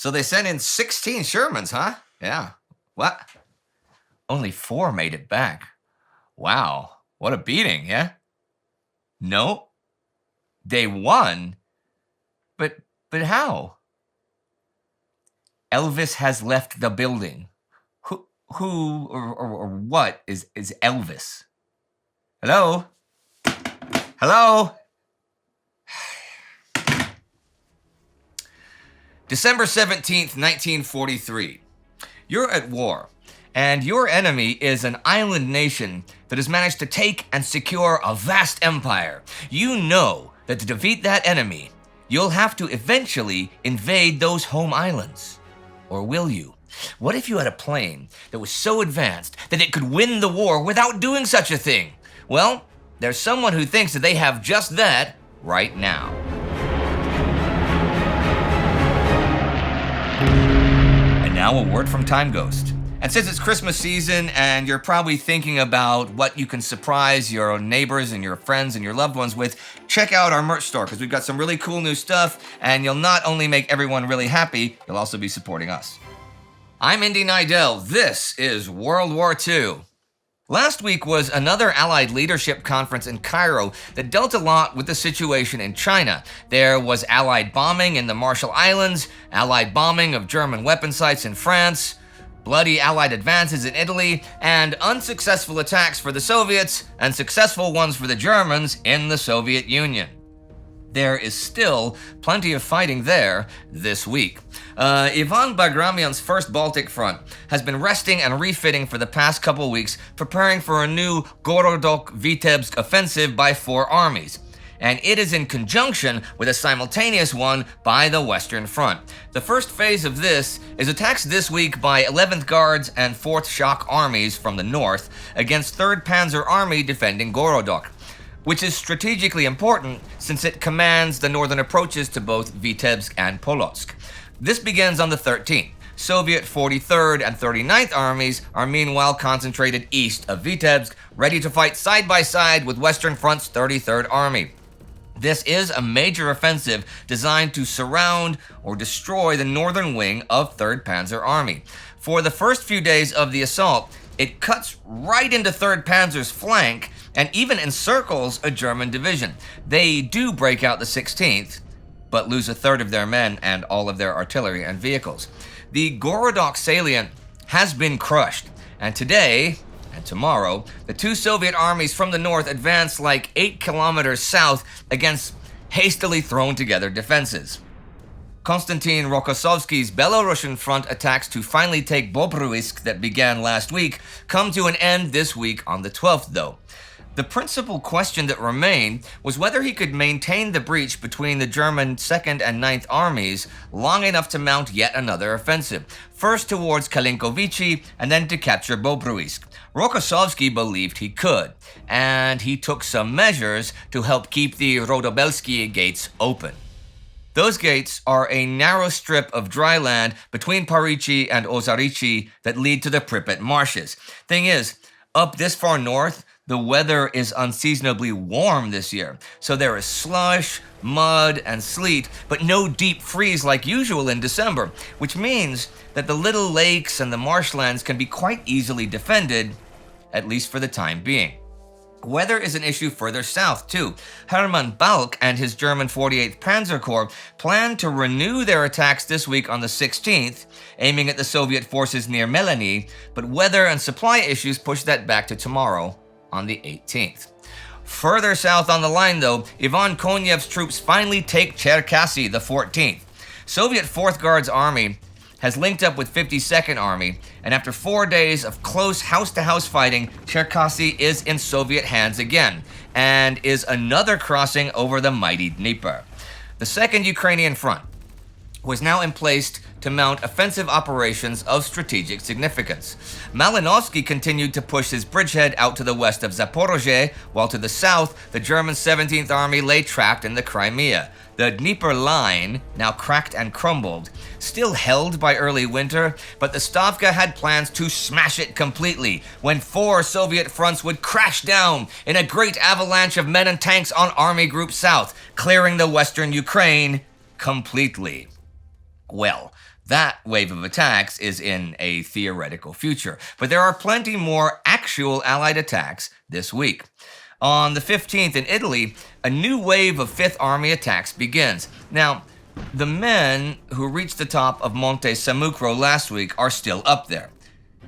So they sent in 16 Shermans, huh? Yeah. What? Only 4 made it back. Wow. What a beating, yeah? No? They won? But how? Elvis has left the building. Who or what is Elvis? Hello? Hello? December 17th, 1943. You're at war, and your enemy is an island nation that has managed to take and secure a vast empire. You know that to defeat that enemy, you'll have to eventually invade those home islands. Or will you? What if you had a plane that was so advanced that it could win the war without doing such a thing? Well, there's someone who thinks that they have just that right now. And now a word from Time Ghost. And since it's Christmas season and you're probably thinking about what you can surprise your neighbors and your friends and your loved ones with, check out our merch store because we've got some really cool new stuff and you'll not only make everyone really happy, you'll also be supporting us. I'm Indy Neidell. This is World War II. Last week was another Allied leadership conference in Cairo that dealt a lot with the situation in China. There was Allied bombing in the Marshall Islands, Allied bombing of German weapon sites in France, bloody Allied advances in Italy, and unsuccessful attacks for the Soviets and successful ones for the Germans in the Soviet Union. There is still plenty of fighting there this week. Ivan Bagramyan's First Baltic Front has been resting and refitting for the past couple weeks, preparing for a new Gorodok-Vitebsk offensive by 4 armies. And it is in conjunction with a simultaneous one by the Western Front. The first phase of this is attacks this week by 11th Guards and 4th Shock armies from the north against 3rd Panzer Army defending Gorodok, which is strategically important since it commands the northern approaches to both Vitebsk and Polotsk. This begins on the 13th. Soviet 43rd and 39th armies are meanwhile concentrated east of Vitebsk, ready to fight side by side with Western Front's 33rd Army. This is a major offensive designed to surround or destroy the northern wing of 3rd Panzer Army. For the first few days of the assault, it cuts right into 3rd Panzer's flank and even encircles a German division. They do break out the 16th, but lose a third of their men and all of their artillery and vehicles. The Gorodok salient has been crushed, and today and tomorrow, the 2 Soviet armies from the north advance like 8 kilometers south against hastily thrown together defenses. Konstantin Rokossovsky's Belarusian front attacks to finally take Bobruisk that began last week come to an end this week on the 12th, though. The principal question that remained was whether he could maintain the breach between the German 2nd and 9th armies long enough to mount yet another offensive, first towards Kalinkovichi and then to capture Bobruisk. Rokossovsky believed he could, and he took some measures to help keep the Rodobelsky gates open. Those gates are a narrow strip of dry land between Parichi and Ozarichi that lead to the Pripyat marshes. Thing is, up this far north, the weather is unseasonably warm this year, so there is slush, mud, and sleet, but no deep freeze like usual in December, which means that the little lakes and the marshlands can be quite easily defended, at least for the time being. Weather is an issue further south, too. Hermann Balck and his German 48th Panzer Corps plan to renew their attacks this week on the 16th, aiming at the Soviet forces near Melany, but weather and supply issues push that back to tomorrow on the 18th. Further south on the line, though, Ivan Konyev's troops finally take Cherkasy, the 14th. Soviet 4th Guards Army has linked up with 52nd Army, and after 4 days of close house-to-house fighting, Cherkasy is in Soviet hands again, and is another crossing over the mighty Dnieper. The 2nd Ukrainian Front was now in place to mount offensive operations of strategic significance. Malinovsky continued to push his bridgehead out to the west of Zaporozhye, while to the south, the German 17th Army lay trapped in the Crimea. The Dnieper line, now cracked and crumbled, still held by early winter, but the Stavka had plans to smash it completely when 4 Soviet fronts would crash down in a great avalanche of men and tanks on Army Group South, clearing the western Ukraine completely. Well, That wave of attacks is in a theoretical future, but there are plenty more actual Allied attacks this week. On the 15th in Italy, a new wave of Fifth Army attacks begins. Now, the men who reached the top of Monte Sammucro last week are still up there.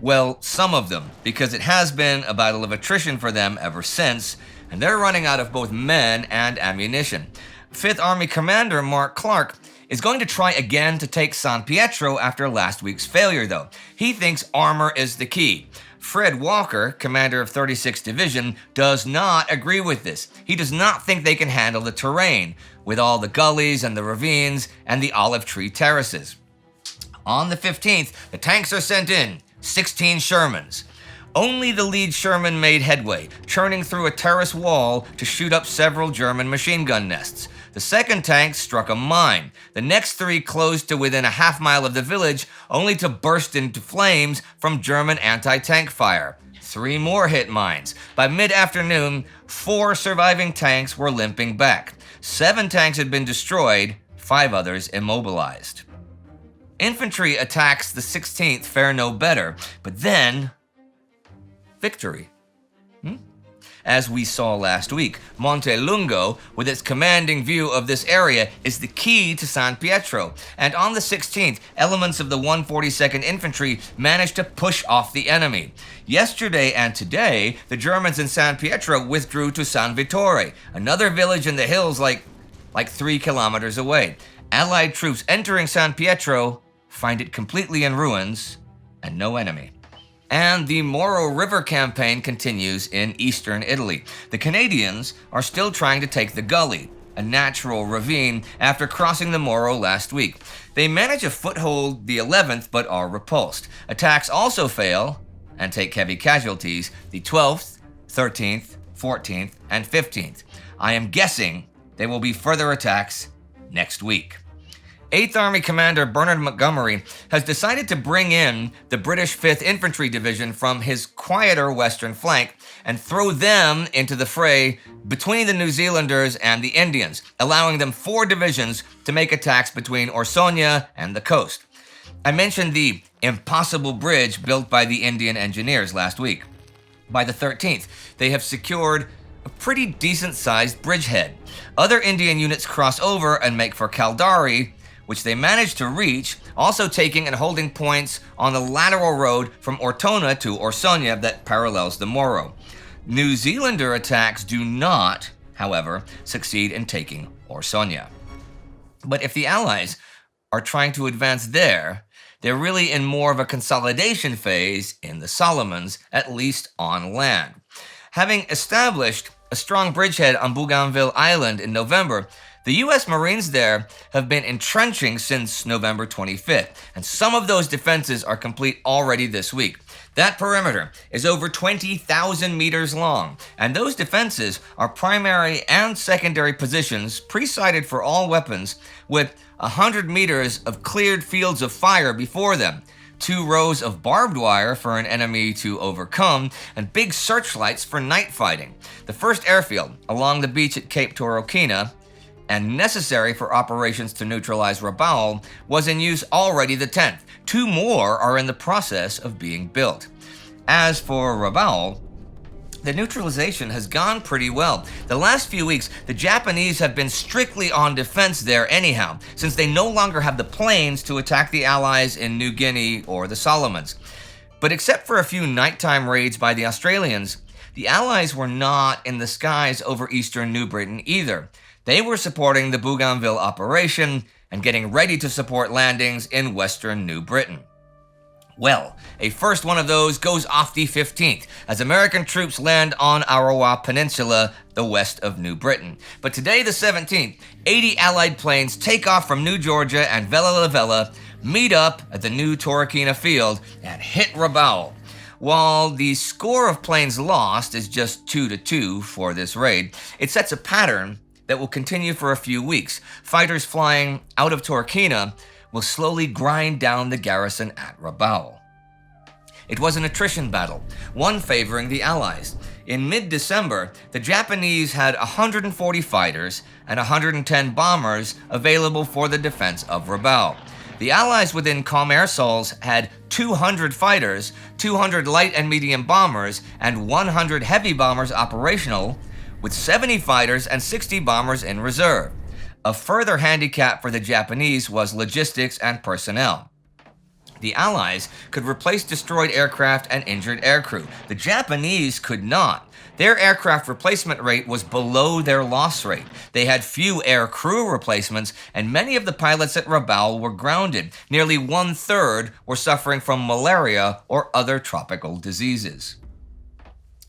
Well, some of them, because it has been a battle of attrition for them ever since, and they're running out of both men and ammunition. Fifth Army Commander Mark Clark is going to try again to take San Pietro after last week's failure, though. He thinks armor is the key. Fred Walker, commander of 36th Division, does not agree with this. He does not think they can handle the terrain, with all the gullies and the ravines and the olive tree terraces. On the 15th, the tanks are sent in, 16 Shermans. Only the lead Sherman made headway, churning through a terrace wall to shoot up several German machine gun nests. The second tank struck a mine. The next three closed to within a half-mile of the village, only to burst into flames from German anti-tank fire. 3 more hit mines. By mid-afternoon, 4 surviving tanks were limping back. 7 tanks had been destroyed, 5 others immobilized. Infantry attacks the 16th fare no better, but then victory. As we saw last week, Monte Lungo, with its commanding view of this area, is the key to San Pietro, and on the 16th, elements of the 142nd Infantry managed to push off the enemy. Yesterday and today, the Germans in San Pietro withdrew to San Vittore, another village in the hills like 3 kilometers away. Allied troops entering San Pietro find it completely in ruins and no enemy. And the Moro River campaign continues in eastern Italy. The Canadians are still trying to take the gully, a natural ravine, after crossing the Moro last week. They manage a foothold the 11th but are repulsed. Attacks also fail and take heavy casualties the 12th, 13th, 14th, and 15th. I am guessing there will be further attacks next week. 8th Army Commander Bernard Montgomery has decided to bring in the British 5th Infantry Division from his quieter western flank and throw them into the fray between the New Zealanders and the Indians, allowing them 4 divisions to make attacks between Orsonia and the coast. I mentioned the impossible bridge built by the Indian engineers last week. By the 13th, they have secured a pretty decent-sized bridgehead. Other Indian units cross over and make for Caldari, which they managed to reach, also taking and holding points on the lateral road from Ortona to Orsonia that parallels the Moro. New Zealander attacks do not, however, succeed in taking Orsonia. But if the Allies are trying to advance there, they're really in more of a consolidation phase in the Solomons, at least on land. Having established a strong bridgehead on Bougainville Island in November, the U.S. Marines there have been entrenching since November 25th, and some of those defenses are complete already this week. That perimeter is over 20,000 meters long, and those defenses are primary and secondary positions pre-sighted for all weapons with 100 meters of cleared fields of fire before them, 2 rows of barbed wire for an enemy to overcome, and big searchlights for night fighting. The first airfield along the beach at Cape Torokina, and necessary for operations to neutralize Rabaul, was in use already the 10th. 2 more are in the process of being built. As for Rabaul, the neutralization has gone pretty well. The last few weeks, the Japanese have been strictly on defense there anyhow, since they no longer have the planes to attack the Allies in New Guinea or the Solomons. But except for a few nighttime raids by the Australians, the Allies were not in the skies over eastern New Britain either. They were supporting the Bougainville operation and getting ready to support landings in western New Britain. Well, a first one of those goes off the 15th, as American troops land on Arawa Peninsula, the west of New Britain. But today, the 17th, 80 Allied planes take off from New Georgia and Vella La Vella, meet up at the new Torokina field, and hit Rabaul. While the score of planes lost is just 2-2 for this raid, it sets a pattern that will continue for a few weeks. Fighters flying out of Torokina will slowly grind down the garrison at Rabaul. It was an attrition battle, one favoring the Allies. In mid-December, the Japanese had 140 fighters and 110 bombers available for the defense of Rabaul. The Allies within Commersols had 200 fighters, 200 light and medium bombers, and 100 heavy bombers operational, with 70 fighters and 60 bombers in reserve. A further handicap for the Japanese was logistics and personnel. The Allies could replace destroyed aircraft and injured aircrew. The Japanese could not. Their aircraft replacement rate was below their loss rate. They had few air crew replacements, and many of the pilots at Rabaul were grounded. Nearly 1/3 were suffering from malaria or other tropical diseases.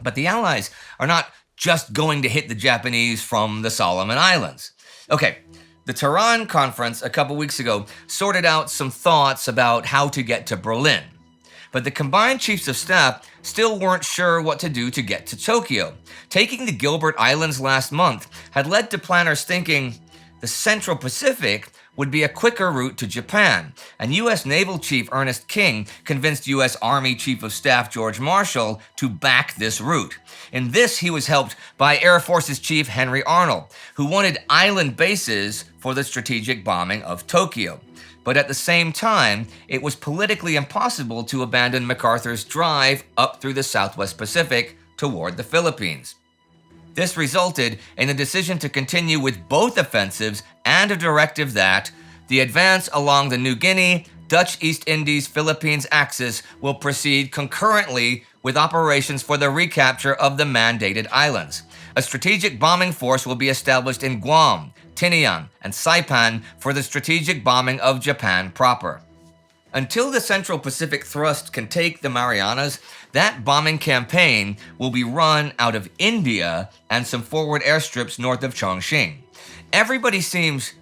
But the Allies are not just going to hit the Japanese from the Solomon Islands. Okay, the Tehran conference a couple weeks ago sorted out some thoughts about how to get to Berlin. But the combined chiefs of staff still weren't sure what to do to get to Tokyo. Taking the Gilbert Islands last month had led to planners thinking the Central Pacific would be a quicker route to Japan, and U.S. Naval Chief Ernest King convinced U.S. Army Chief of Staff George Marshall to back this route. In this, he was helped by Air Force's Chief Henry Arnold, who wanted island bases for the strategic bombing of Tokyo. But at the same time, it was politically impossible to abandon MacArthur's drive up through the Southwest Pacific toward the Philippines. This resulted in a decision to continue with both offensives and a directive that the advance along the New Guinea, Dutch East Indies, Philippines axis will proceed concurrently with operations for the recapture of the mandated islands. A strategic bombing force will be established in Guam, Tinian, and Saipan for the strategic bombing of Japan proper. Until the Central Pacific thrust can take the Marianas, that bombing campaign will be run out of India and some forward airstrips north of Chongqing. Everybody seems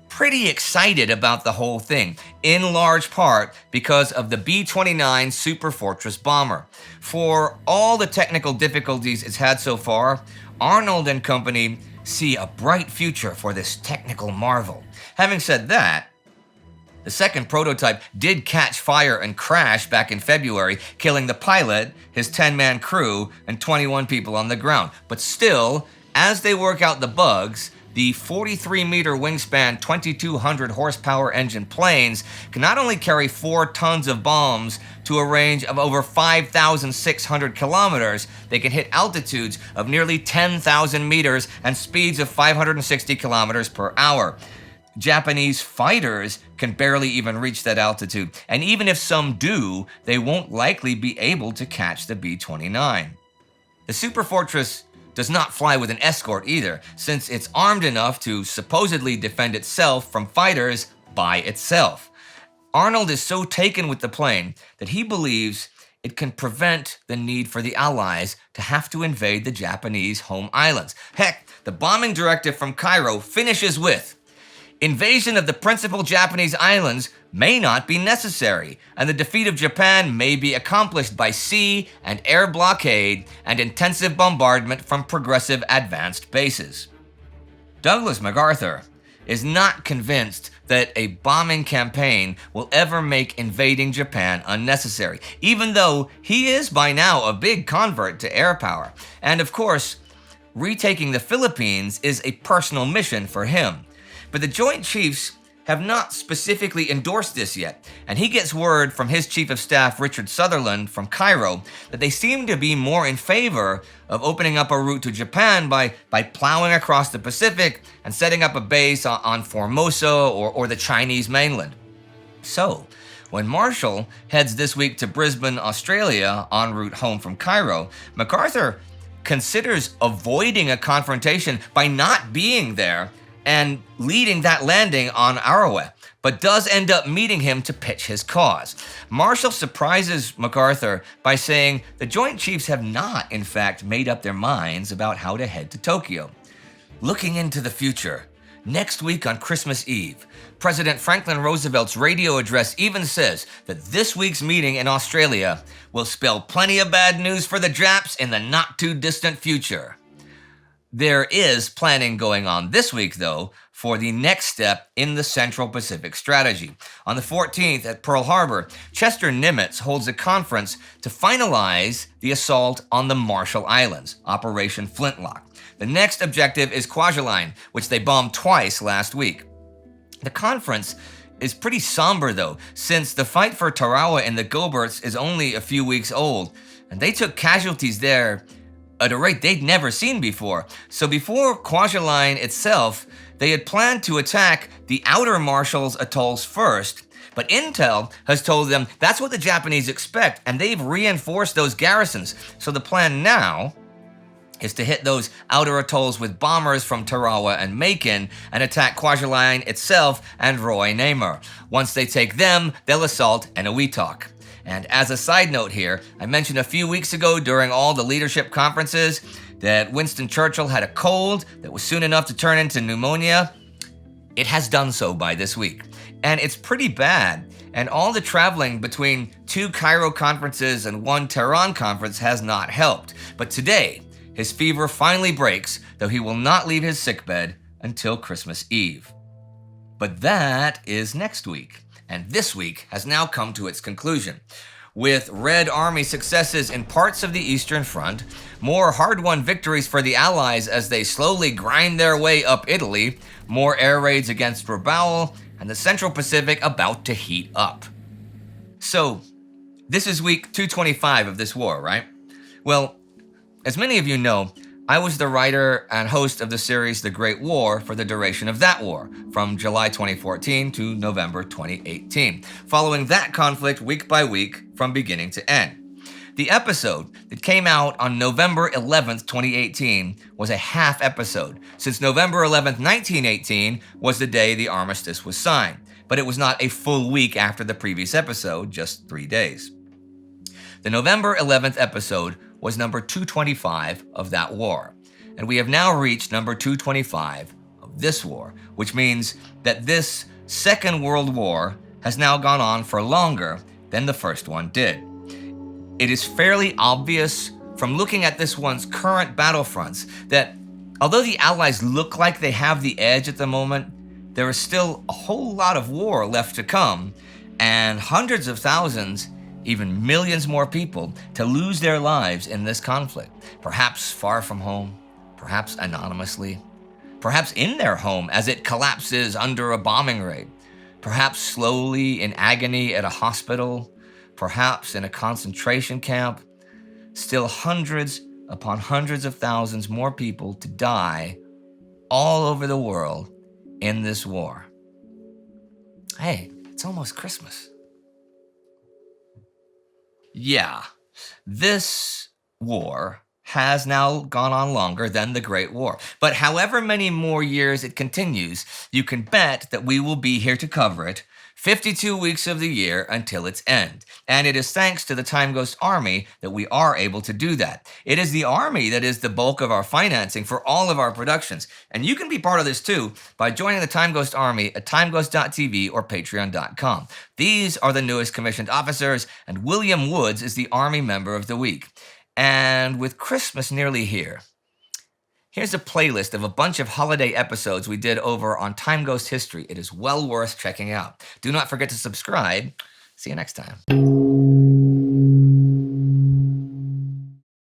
pretty excited about the whole thing, in large part because of the B-29 Superfortress bomber. For all the technical difficulties it's had so far, Arnold and company see a bright future for this technical marvel. Having said that, the second prototype did catch fire and crash back in February, killing the pilot, his 10-man crew, and 21 people on the ground. But still, as they work out the bugs, the 43-meter wingspan, 2,200 horsepower engine planes can not only carry 4 tons of bombs to a range of over 5,600 kilometers, they can hit altitudes of nearly 10,000 meters and speeds of 560 kilometers per hour. Japanese fighters can barely even reach that altitude, and even if some do, they won't likely be able to catch the B-29. The Superfortress does not fly with an escort either, since it's armed enough to supposedly defend itself from fighters by itself. Arnold is so taken with the plane that he believes it can prevent the need for the Allies to have to invade the Japanese home islands. Heck, the bombing directive from Cairo finishes with, "Invasion of the principal Japanese islands may not be necessary, and the defeat of Japan may be accomplished by sea and air blockade and intensive bombardment from progressive advanced bases." Douglas MacArthur is not convinced that a bombing campaign will ever make invading Japan unnecessary, even though he is by now a big convert to air power. And of course, retaking the Philippines is a personal mission for him. But the Joint Chiefs have not specifically endorsed this yet, and he gets word from his Chief of Staff Richard Sutherland from Cairo that they seem to be more in favor of opening up a route to Japan by plowing across the Pacific and setting up a base on Formosa or the Chinese mainland. So, when Marshall heads this week to Brisbane, Australia, en route home from Cairo, MacArthur considers avoiding a confrontation by not being there and leading that landing on Arawa, but does end up meeting him to pitch his cause. Marshall surprises MacArthur by saying the Joint Chiefs have not, in fact, made up their minds about how to head to Tokyo. Looking into the future, next week on Christmas Eve, President Franklin Roosevelt's radio address even says that this week's meeting in Australia will spell plenty of bad news for the Japs in the not-too-distant future. There is planning going on this week, though, for the next step in the Central Pacific strategy. On the 14th at Pearl Harbor, Chester Nimitz holds a conference to finalize the assault on the Marshall Islands, Operation Flintlock. The next objective is Kwajalein, which they bombed twice last week. The conference is pretty somber though, since the fight for Tarawa in the Goberts is only a few weeks old, and they took casualties there at a rate they'd never seen before. So before Kwajalein itself, they had planned to attack the outer Marshalls atolls first, but intel has told them that's what the Japanese expect, and they've reinforced those garrisons. So the plan now is to hit those outer atolls with bombers from Tarawa and Macon and attack Kwajalein itself and Roy Namur. Once they take them, they'll assault Eniwetok. And as a side note here, I mentioned a few weeks ago during all the leadership conferences that Winston Churchill had a cold that was soon enough to turn into pneumonia. It has done so by this week. And it's pretty bad. And all the traveling between 2 Cairo conferences and 1 Tehran conference has not helped. But today, his fever finally breaks, though he will not leave his sickbed until Christmas Eve. But that is next week. And this week has now come to its conclusion. With Red Army successes in parts of the Eastern Front, more hard-won victories for the Allies as they slowly grind their way up Italy, more air raids against Rabaul, and the Central Pacific about to heat up. So, this is week 225 of this war, right? Well, as many of you know, I was the writer and host of the series The Great War for the duration of that war, from July 2014 to November 2018, following that conflict week by week from beginning to end. The episode that came out on November 11th, 2018 was a half episode, since November 11th, 1918 was the day the armistice was signed, but it was not a full week after the previous episode, just 3 days. The November 11th episode was number 225 of that war. And we have now reached number 225 of this war, which means that this Second World War has now gone on for longer than the first one did. It is fairly obvious from looking at this one's current battlefronts that although the Allies look like they have the edge at the moment, there is still a whole lot of war left to come, and hundreds of thousands, even millions more people to lose their lives in this conflict, perhaps far from home, perhaps anonymously, perhaps in their home as it collapses under a bombing raid, perhaps slowly in agony at a hospital, perhaps in a concentration camp. Still hundreds upon hundreds of thousands more people to die all over the world in this war. Hey, it's almost Christmas. Yeah, this war has now gone on longer than the Great War. But however many more years it continues, you can bet that we will be here to cover it 52 weeks of the year until its end. And it is thanks to the Time Ghost Army that we are able to do that. It is the Army that is the bulk of our financing for all of our productions. And you can be part of this too by joining the Time Ghost Army at timeghost.tv or patreon.com. These are the newest commissioned officers, and William Woods is the Army Member of the Week. And with Christmas nearly here, here's a playlist of a bunch of holiday episodes we did over on Time Ghost History. It is well worth checking out. Do not forget to subscribe. See you next time.